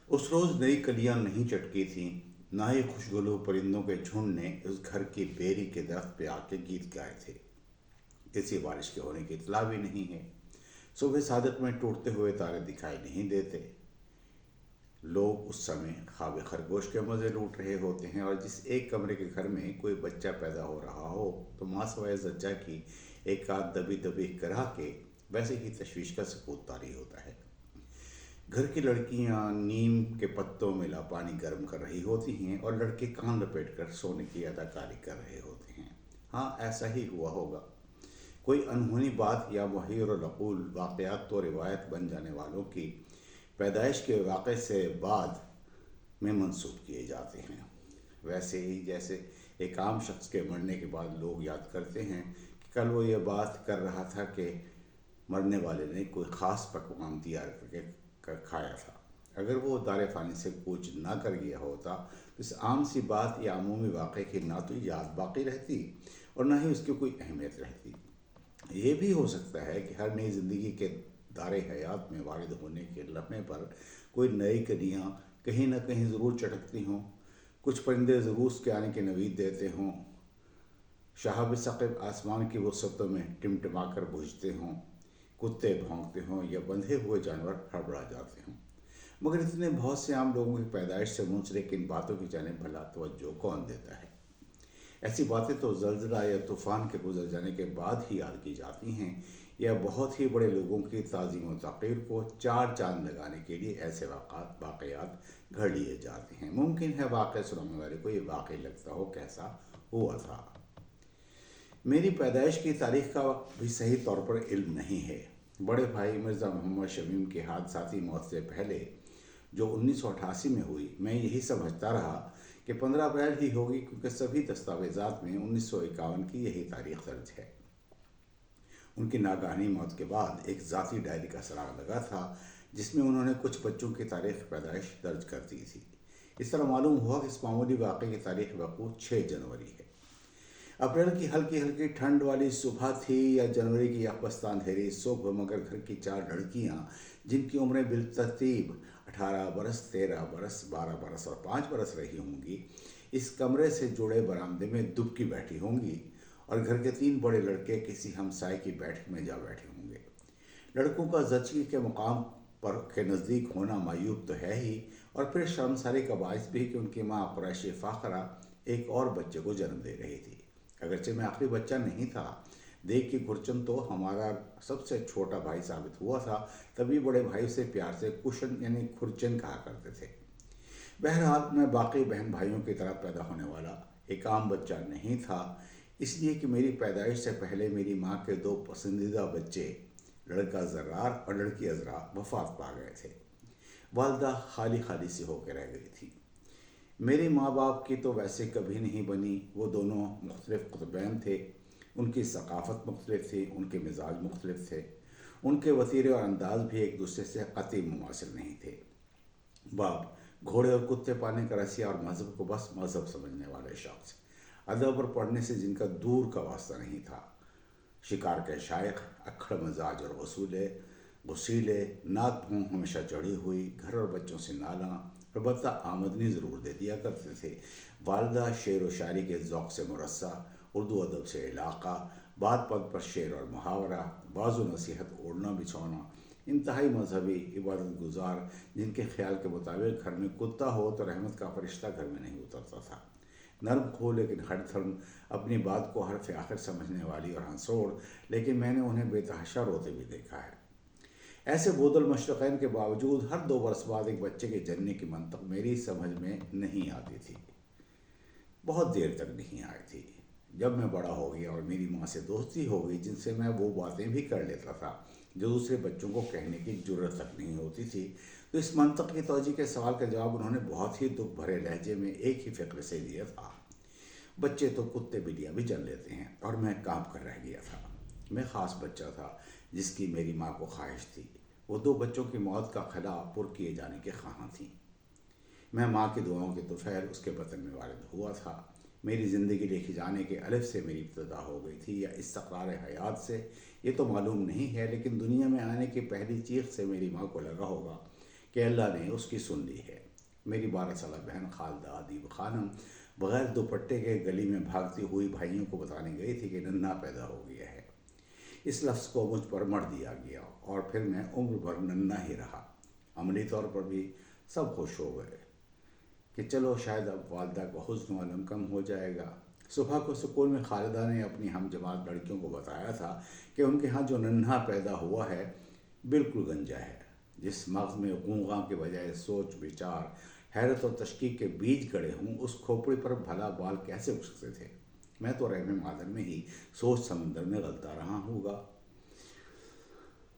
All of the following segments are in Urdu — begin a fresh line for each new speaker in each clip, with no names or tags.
اس روز نئی کلیاں نہیں چٹکی تھیں، نہ ہی خوشگلو پرندوں کے جھنڈ نے اس گھر کی بیری کے درخت پہ آ کے گیت گائے تھے۔ کسی بارش کے ہونے کی اطلاع بھی نہیں ہے۔ صبح صادق میں ٹوٹتے ہوئے تارے دکھائی نہیں دیتے۔ لوگ اس سمے خواب خرگوش کے مزے لوٹ رہے ہوتے ہیں، اور جس ایک کمرے کے گھر میں کوئی بچہ پیدا ہو رہا ہو تو ماں سوائے زجا کی ایک آدھ دبی دبی کرا کے ویسے ہی تشویش کا سکوت طاری ہوتا ہے۔ گھر کی لڑکیاں نیم کے پتوں میں لا پانی گرم کر رہی ہوتی ہیں اور لڑکے کان لپیٹ کر سونے کی اداکاری کر رہے ہوتے ہیں۔ ہاں، ایسا ہی ہوا ہوگا۔ کوئی انہونی بات یا محیر العقول واقعات تو روایت بن جانے والوں کی پیدائش کے واقعے سے بعد میں منسوب کیے جاتے ہیں، ویسے ہی جیسے ایک عام شخص کے مرنے کے بعد لوگ یاد کرتے ہیں کہ کل وہ یہ بات کر رہا تھا کہ مرنے والے نے کوئی خاص پکوان تیار کر کھایا تھا۔ اگر وہ دار فانی سے کوچ نہ کر گیا ہوتا تو اس عام سی بات یا عمومی واقعے کی نہ تو یاد باقی رہتی اور نہ ہی اس کی کوئی اہمیت رہتی۔ یہ بھی ہو سکتا ہے کہ ہر نئی زندگی کے دار حیات میں وارد ہونے کے لمحے پر کوئی نئی کلیاں کہیں نہ کہیں ضرور چٹکتی ہوں، کچھ پرندے ضرور اس کے آنے کی نوید دیتے ہوں، شہاب ثقب آسمان کی وسعتوں میں ٹمٹما کر بجھتے ہوں، کتے بھونکتے ہوں یا بندھے ہوئے جانور ہڑبڑا جاتے ہوں۔ مگر اتنے بہت سے عام لوگوں کی پیدائش سے منسلک ان باتوں کی جانب بھلا توجہ کون دیتا ہے؟ ایسی باتیں تو زلزلہ یا طوفان کے گزر جانے کے بعد ہی یاد کی جاتی ہیں، یا بہت ہی بڑے لوگوں کی تعظیم و تقریر کو چار چاند لگانے کے لیے ایسے واقعات گھڑ لیے جاتے ہیں۔ ممکن ہے واقعہ سنانے والے کو یہ واقعی لگتا ہو کیسا ہوا تھا۔ میری پیدائش کی تاریخ کا بھی صحیح طور پر علم نہیں ہے۔ بڑے بھائی مرزا محمد شمیم کی حادثاتی موت سے پہلے جو 1988 میں ہوئی، میں یہی سمجھتا رہا کہ 15 اپریل ہی ہوگی، کیونکہ سبھی دستاویزات میں 1951 کی یہی تاریخ درج ہے۔ ان کی ناگہانی موت کے بعد ایک ذاتی ڈائری کا سراغ لگا تھا جس میں انہوں نے کچھ بچوں کی تاریخ پیدائش درج کر دی تھی۔ اس طرح معلوم ہوا کہ اس معمولی واقعے کی تاریخ وقوع 6 جنوری ہے۔ اپریل کی ہلکی ہلکی ٹھنڈ والی صبح تھی یا جنوری کی یکبستہ اندھیری صبح، مگر گھر کی 4 لڑکیاں جن کی عمریں بالترتیب 18 برس، 13 برس، 12 برس اور 5 برس رہی ہوں گی، اس کمرے سے جڑے برآمدے میں دبکی بیٹھی ہوں گی، اور گھر کے 3 بڑے لڑکے کسی ہمسائے کی بیٹھک میں جا بیٹھے ہوں گے۔ لڑکوں کا زچگی کے مقام پر کے نزدیک ہونا معیوب تو ہے ہی، اور پھر شرمساری کا باعث بھی کہ ان کی ماں قریشی فاخرہ ایک اور بچے کو جنم دے رہی تھی۔ اگرچہ میں آخری بچہ نہیں تھا، دیکھ کی گھرچن تو ہمارا سب سے چھوٹا بھائی ثابت ہوا تھا، تبھی بڑے بھائی سے پیار سے کشن یعنی کھرچن کہا کرتے تھے۔ بہرحال میں باقی بہن بھائیوں کی طرح پیدا ہونے والا ایک عام بچہ نہیں تھا، اس لیے کہ میری پیدائش سے پہلے میری ماں کے 2 پسندیدہ بچے، لڑکا زرار اور لڑکی عذرا، وفات پا گئے تھے۔ والدہ خالی خالی سی ہو کے رہ گئی تھی۔ میری ماں باپ کی تو ویسے کبھی نہیں بنی، وہ دونوں مختلف قطبین تھے، ان کی ثقافت مختلف تھی، ان کے مزاج مختلف تھے، ان کے وتیرے اور انداز بھی ایک دوسرے سے قطعی مماثل نہیں تھے۔ باپ گھوڑے اور کتے پالنے کا رسیا اور مذہب کو بس مذہب سمجھنے والے شخص، ادب اور پڑھنے سے جن کا دور کا واسطہ نہیں تھا، شکار کے شائق، اکھڑ مزاج اور غسیلے، ناک منہ ہمیشہ چڑھی ہوئی، گھر اور بچوں سے نالاں، البتہ آمدنی ضرور دے دیا کرتے تھے۔ والدہ شعر و شاعری کے ذوق سے مرصع، اردو ادب سے علاقہ، بات پت پر شعر اور محاورہ، بعض و نصیحت، اوڑھنا بچھونا، انتہائی مذہبی، عبادت گزار، جن کے خیال کے مطابق گھر میں کتا ہو تو رحمت کا فرشتہ گھر میں نہیں اترتا تھا۔ نرم خو لیکن ہر تھرم، اپنی بات کو حرف آخر سمجھنے والی اور ہنسوڑ، لیکن میں نے انہیں بے تحاشا روتے بھی دیکھا ہے۔ ایسے بود المشرقین کے باوجود ہر 2 برس بعد ایک بچے کے جننے کی منطق میری سمجھ میں نہیں آتی تھی، بہت دیر تک نہیں آئی تھی۔ جب میں بڑا ہو گیا اور میری ماں سے دوستی ہو گئی جن سے میں وہ باتیں بھی کر لیتا تھا جو دوسرے بچوں کو کہنے کی جرت تک نہیں ہوتی تھی، تو اس منطق کی توجہ کے سوال کا جواب انہوں نے بہت ہی دکھ بھرے لہجے میں ایک ہی فقرے سے دیا تھا: بچے تو کتے بلیاں بھی جن لیتے ہیں۔ اور میں کانپ کر رہ گیا تھا۔ میں خاص بچہ تھا جس کی میری ماں کو خواہش تھی، وہ 2 بچوں کی موت کا خلا پر کیے جانے کے خواہاں تھیں۔ میں ماں کی دعاؤں کے طفیل اس کے بطن میں وارد ہوا تھا۔ میری زندگی لکھی جانے کے الف سے میری ابتدا ہو گئی تھی، یا استقرار حیات سے، یہ تو معلوم نہیں ہے، لیکن دنیا میں آنے کی پہلی چیخ سے میری ماں کو لگا ہوگا کہ کہ اللہ نے اس کی سن لی ہے۔ میری 12 سالہ بہن خالدہ ادیب خانم بغیر دوپٹے کے گلی میں بھاگتی ہوئی بھائیوں کو بتانے گئی تھی کہ ننھا پیدا ہو گیا ہے۔ اس لفظ کو مجھ پر مڑ دیا گیا اور پھر میں عمر بھر ننھا ہی رہا۔ عملی طور پر بھی سب خوش ہو گئے کہ چلو شاید اب والدہ کا حزن و الم کم ہو جائے گا۔ صبح کو سکول میں خالدہ نے اپنی ہم جماعت لڑکیوں کو بتایا تھا کہ ان کے ہاں جو ننھا پیدا ہوا ہے بالکل گنجا ہے۔ جس مغز میں غوغاں کے بجائے سوچ، وچار، حیرت اور تشکیک کے بیج گڑے ہوں، اس کھوپڑی پر بھلا بال کیسے اٹھ سکتے تھے؟ میں تو رحم مادر میں ہی سوچ سمندر میں غلطا رہا ہوگا۔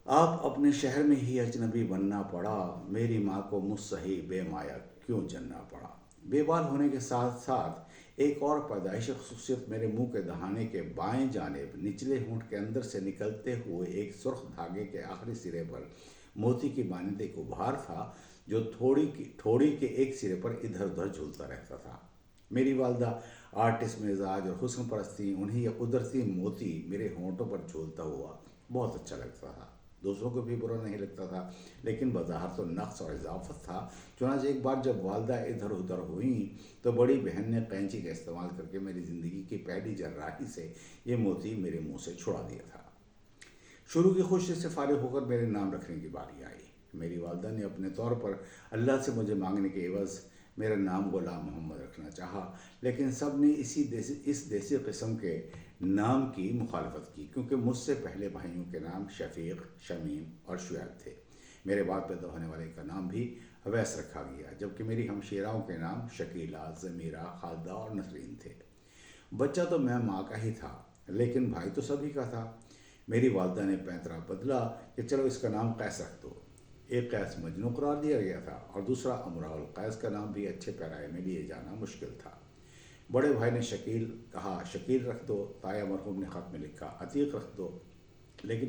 آپ اپنے شہر میں ہی اجنبی بننا پڑا، میری ماں کو مجھ سے ہی بے مایا کیوں جننا پڑا۔ بے بال ہونے کے ساتھ ساتھ ایک اور پیدائشی خصوصیت میرے منہ کے دہانے کے بائیں جانب نچلے ہونٹ کے اندر سے نکلتے ہوئے ایک سرخ دھاگے کے آخری سرے پر موتی کی مانند ایک ابھار تھا جو تھوڑی کے ایک سرے پر ادھر ادھر جھولتا رہتا تھا۔ میری والدہ آرٹسٹ مزاج اور حسن پرستی، انہیں یہ قدرتی موتی میرے ہونٹوں پر جھولتا ہوا بہت اچھا لگتا تھا۔ دوسروں کو بھی برا نہیں لگتا تھا، لیکن بظاہر تو نقص اور اضافت تھا۔ چنانچہ ایک بار جب والدہ ادھر ادھر ہوئیں تو بڑی بہن نے قینچی کا استعمال کر کے میری زندگی کی پہلی جراحی سے یہ موتی میرے منہ سے چھڑا دیا تھا۔ شروع کی خوشی سے فارغ ہو کر میرے نام رکھنے کی باری آئی۔ میری والدہ نے اپنے طور پر اللہ سے مجھے مانگنے کے عوض میرا نام غلام محمد رکھنا چاہا، لیکن سب نے اس دیسی قسم کے نام کی مخالفت کی، کیونکہ مجھ سے پہلے بھائیوں کے نام شفیق، شمیم اور شعیب تھے۔ میرے بعد پیدا ہونے والے کا نام بھی اویس رکھا گیا، جبکہ میری ہمشیراؤں کے نام شکیلہ، ضمیرہ، خالدہ اور نسرین تھے۔ بچہ تو میں ماں کا ہی تھا، لیکن بھائی تو سبھی کا تھا۔ میری والدہ نے پینترا بدلا کہ چلو اس کا نام قیس رکھ دو۔ ایک قیس مجنو قرار دیا گیا تھا اور دوسرا امراء القیس کا نام بھی اچھے پیرائے میں لیے جانا مشکل تھا۔ بڑے بھائی نے شکیل کہا، شکیل رکھ دو۔ تایا مرحوم نے خط میں لکھا، عتیق رکھ دو، لیکن